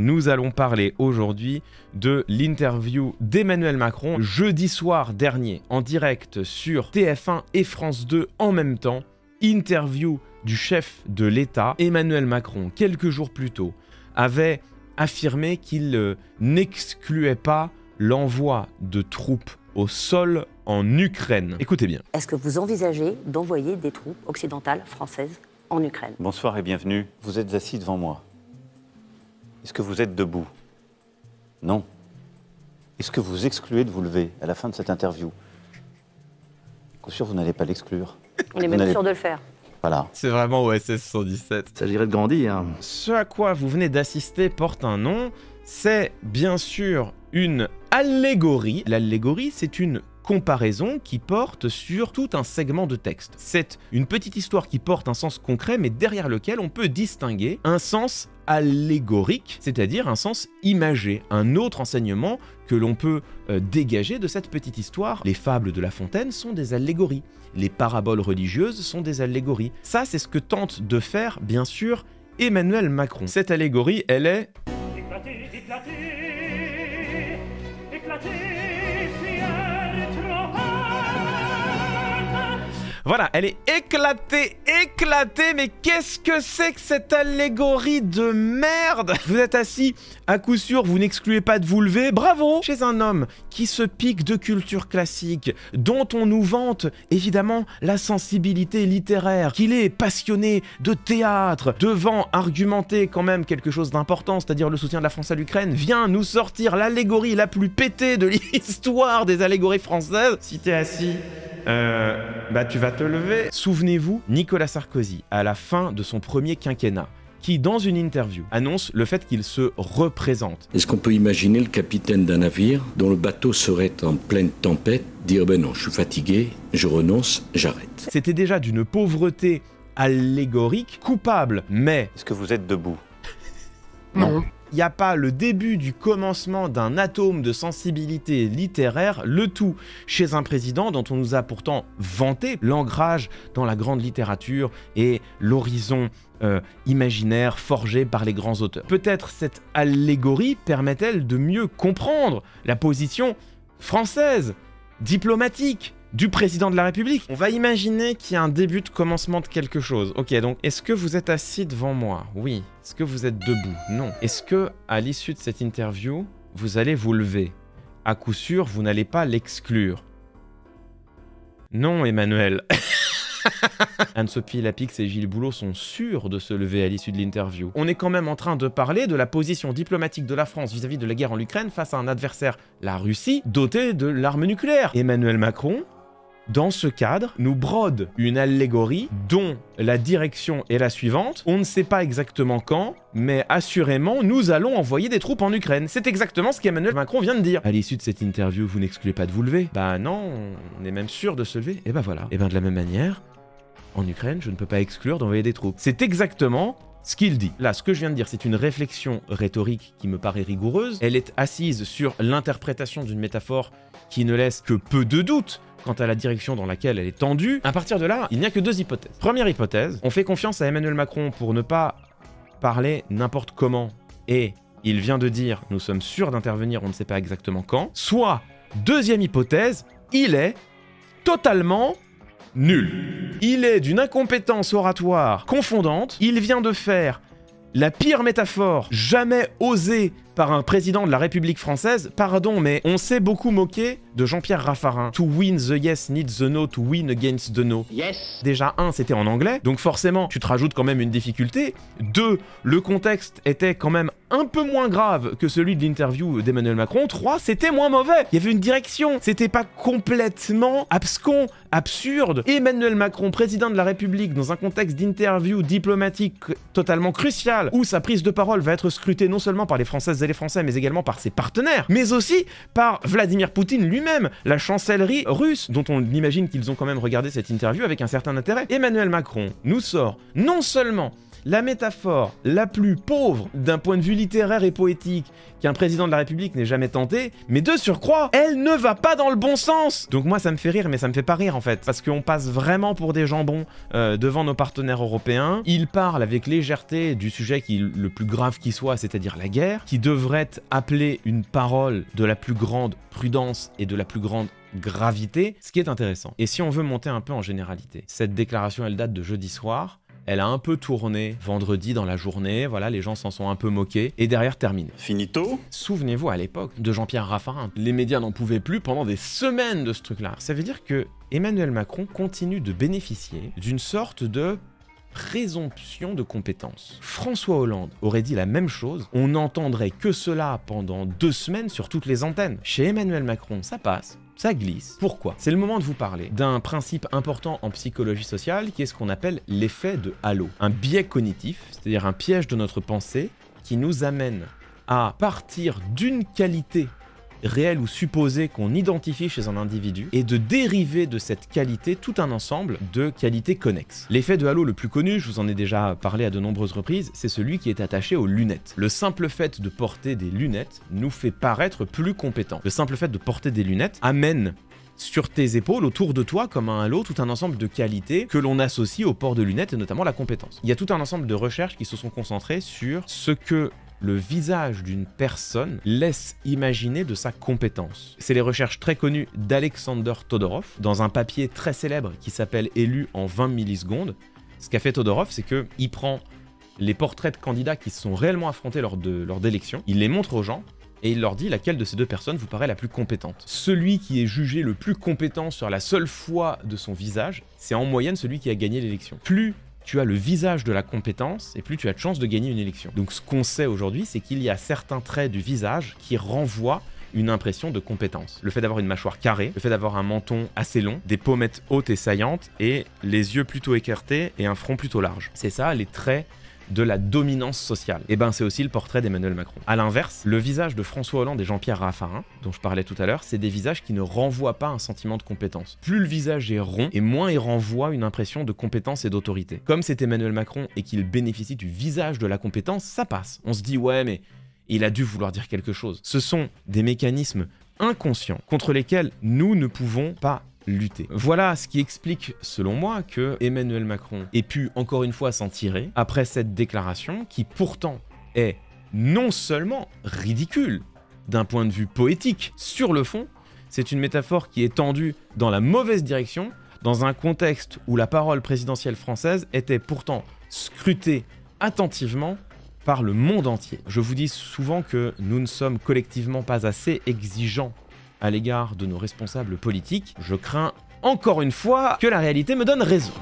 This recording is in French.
Nous allons parler aujourd'hui de l'interview d'Emmanuel Macron jeudi soir dernier en direct sur TF1 et France 2 en même temps. Interview du chef de l'État. Emmanuel Macron, quelques jours plus tôt, avait affirmé qu'il n'excluait pas l'envoi de troupes au sol en Ukraine. Écoutez bien. Est-ce que vous envisagez d'envoyer des troupes occidentales françaises en Ukraine? Bonsoir et bienvenue. Vous êtes assis devant moi. Est-ce que vous êtes debout? Non. Est-ce que vous excluez de vous lever à la fin de cette interview? Bien sûr, vous n'allez pas l'exclure. On est même sûr de le faire. Voilà. C'est vraiment OSS 117. Il s'agirait de grandir. Ce à quoi vous venez d'assister porte un nom. C'est bien sûr une allégorie. L'allégorie, c'est une comparaison qui porte sur tout un segment de texte. C'est une petite histoire qui porte un sens concret, mais derrière lequel on peut distinguer un sens allégorique, c'est-à-dire un sens imagé, un autre enseignement que l'on peut dégager de cette petite histoire. Les fables de La Fontaine sont des allégories, les paraboles religieuses sont des allégories. Ça, c'est ce que tente de faire, bien sûr, Emmanuel Macron. Cette allégorie, elle est... Éclatez, éclatez, éclatez, ciel trop haut. Voilà, elle est éclatée, mais qu'est-ce que c'est que cette allégorie de merde? Vous êtes assis, à coup sûr, vous n'excluez pas de vous lever, bravo! Chez un homme qui se pique de culture classique, dont on nous vante évidemment la sensibilité littéraire, qu'il est passionné de théâtre, devant argumenter quand même quelque chose d'important, c'est-à-dire le soutien de la France à l'Ukraine, vient nous sortir l'allégorie la plus pétée de l'histoire des allégories françaises. Si t'es assis... tu vas te lever. Souvenez-vous, Nicolas Sarkozy, à la fin de son premier quinquennat, qui, dans une interview, annonce le fait qu'il se représente. Est-ce qu'on peut imaginer le capitaine d'un navire dont le bateau serait en pleine tempête dire « ben non, je suis fatigué, je renonce, j'arrête ». C'était déjà d'une pauvreté allégorique coupable, mais... Est-ce que vous êtes debout? Non. Il n'y a pas le début du commencement d'un atome de sensibilité littéraire, le tout chez un président dont on nous a pourtant vanté l'ancrage dans la grande littérature et l'horizon imaginaire forgé par les grands auteurs. Peut-être cette allégorie permet-elle de mieux comprendre la position française, diplomatique, du président de la République. On va imaginer qu'il y a un début de commencement de quelque chose. Ok, donc est-ce que vous êtes assis devant moi? Oui. Est-ce que vous êtes debout? Non. Est-ce que, à l'issue de cette interview, vous allez vous lever? À coup sûr, vous n'allez pas l'exclure. Non, Emmanuel. Anne-Sophie Lapix et Gilles Boulot sont sûrs de se lever à l'issue de l'interview. On est quand même en train de parler de la position diplomatique de la France vis-à-vis de la guerre en Ukraine face à un adversaire, la Russie, doté de l'arme nucléaire. Emmanuel Macron, dans ce cadre, nous brode une allégorie dont la direction est la suivante. On ne sait pas exactement quand, mais assurément, nous allons envoyer des troupes en Ukraine. C'est exactement ce qu'Emmanuel Macron vient de dire. À l'issue de cette interview, vous n'excluez pas de vous lever? Bah non, on est même sûr de se lever. Et bah voilà. Et ben de la même manière, en Ukraine, je ne peux pas exclure d'envoyer des troupes. C'est exactement ce qu'il dit. Là, ce que je viens de dire, c'est une réflexion rhétorique qui me paraît rigoureuse. Elle est assise sur l'interprétation d'une métaphore qui ne laisse que peu de doute quant à la direction dans laquelle elle est tendue. À partir de là, il n'y a que deux hypothèses. Première hypothèse, on fait confiance à Emmanuel Macron pour ne pas parler n'importe comment, et il vient de dire « nous sommes sûrs d'intervenir, on ne sait pas exactement quand ». Soit, deuxième hypothèse, il est totalement nul. Il est d'une incompétence oratoire confondante, il vient de faire la pire métaphore jamais osée par un président de la République française. Pardon, mais on s'est beaucoup moqué de Jean-Pierre Raffarin. To win the yes needs the no to win against the no. Yes. Déjà, 1, c'était en anglais, donc forcément, tu te rajoutes quand même une difficulté. 2, le contexte était quand même un peu moins grave que celui de l'interview d'Emmanuel Macron. 3, c'était moins mauvais. Il y avait une direction. C'était pas complètement abscon, absurde. Emmanuel Macron, président de la République, dans un contexte d'interview diplomatique totalement crucial, où sa prise de parole va être scrutée non seulement par les Françaises et les Français, mais également par ses partenaires, mais aussi par Vladimir Poutine lui-même, la chancellerie russe, dont on imagine qu'ils ont quand même regardé cette interview avec un certain intérêt. Emmanuel Macron nous sort non seulement La métaphore la plus pauvre d'un point de vue littéraire et poétique qu'un président de la République n'ait jamais tenté, mais de surcroît, elle ne va pas dans le bon sens. Donc moi ça me fait rire, mais ça me fait pas rire en fait, parce qu'on passe vraiment pour des jambons devant nos partenaires européens. Ils parlent avec légèreté du sujet qui est le plus grave qui soit, c'est-à-dire la guerre, qui devrait appeler une parole de la plus grande prudence et de la plus grande gravité, ce qui est intéressant. Et si on veut monter un peu en généralité, cette déclaration elle date de jeudi soir, elle a un peu tourné vendredi dans la journée, voilà, les gens s'en sont un peu moqués, et derrière termine. Finito. Souvenez-vous à l'époque de Jean-Pierre Raffarin, les médias n'en pouvaient plus pendant des semaines de ce truc-là. Ça veut dire que Emmanuel Macron continue de bénéficier d'une sorte de présomption de compétence. François Hollande aurait dit la même chose, on n'entendrait que cela pendant 2 semaines sur toutes les antennes. Chez Emmanuel Macron, ça passe. Ça glisse. Pourquoi? C'est le moment de vous parler d'un principe important en psychologie sociale qui est ce qu'on appelle l'effet de halo. Un biais cognitif, c'est-à-dire un piège de notre pensée qui nous amène à partir d'une qualité réelle ou supposée qu'on identifie chez un individu et de dériver de cette qualité tout un ensemble de qualités connexes. L'effet de halo le plus connu, je vous en ai déjà parlé à de nombreuses reprises, c'est celui qui est attaché aux lunettes. Le simple fait de porter des lunettes nous fait paraître plus compétents. Le simple fait de porter des lunettes amène sur tes épaules, autour de toi, comme un halo, tout un ensemble de qualités que l'on associe au port de lunettes et notamment la compétence. Il y a tout un ensemble de recherches qui se sont concentrées sur ce que le visage d'une personne laisse imaginer de sa compétence. C'est les recherches très connues d'Alexander Todorov, dans un papier très célèbre qui s'appelle « Élu en 20 millisecondes ». Ce qu'a fait Todorov, c'est qu'il prend les portraits de candidats qui se sont réellement affrontés lors d'élections, il les montre aux gens, et il leur dit laquelle de ces 2 personnes vous paraît la plus compétente. Celui qui est jugé le plus compétent sur la seule foi de son visage, c'est en moyenne celui qui a gagné l'élection. Plus tu as le visage de la compétence et plus tu as de chances de gagner une élection. Donc ce qu'on sait aujourd'hui, c'est qu'il y a certains traits du visage qui renvoient une impression de compétence. Le fait d'avoir une mâchoire carrée, le fait d'avoir un menton assez long, des pommettes hautes et saillantes et les yeux plutôt écartés et un front plutôt large. C'est ça les traits de la dominance sociale. Et ben c'est aussi le portrait d'Emmanuel Macron. A l'inverse, le visage de François Hollande et Jean-Pierre Raffarin, dont je parlais tout à l'heure, c'est des visages qui ne renvoient pas un sentiment de compétence. Plus le visage est rond, et moins il renvoie une impression de compétence et d'autorité. Comme c'est Emmanuel Macron et qu'il bénéficie du visage de la compétence, ça passe. On se dit ouais mais il a dû vouloir dire quelque chose. Ce sont des mécanismes inconscients contre lesquels nous ne pouvons pas lutter. Voilà ce qui explique, selon moi, que Emmanuel Macron ait pu encore une fois s'en tirer après cette déclaration qui pourtant est non seulement ridicule d'un point de vue poétique, sur le fond, c'est une métaphore qui est tendue dans la mauvaise direction, dans un contexte où la parole présidentielle française était pourtant scrutée attentivement par le monde entier. Je vous dis souvent que nous ne sommes collectivement pas assez exigeants à l'égard de nos responsables politiques. Je crains encore une fois que la réalité me donne raison.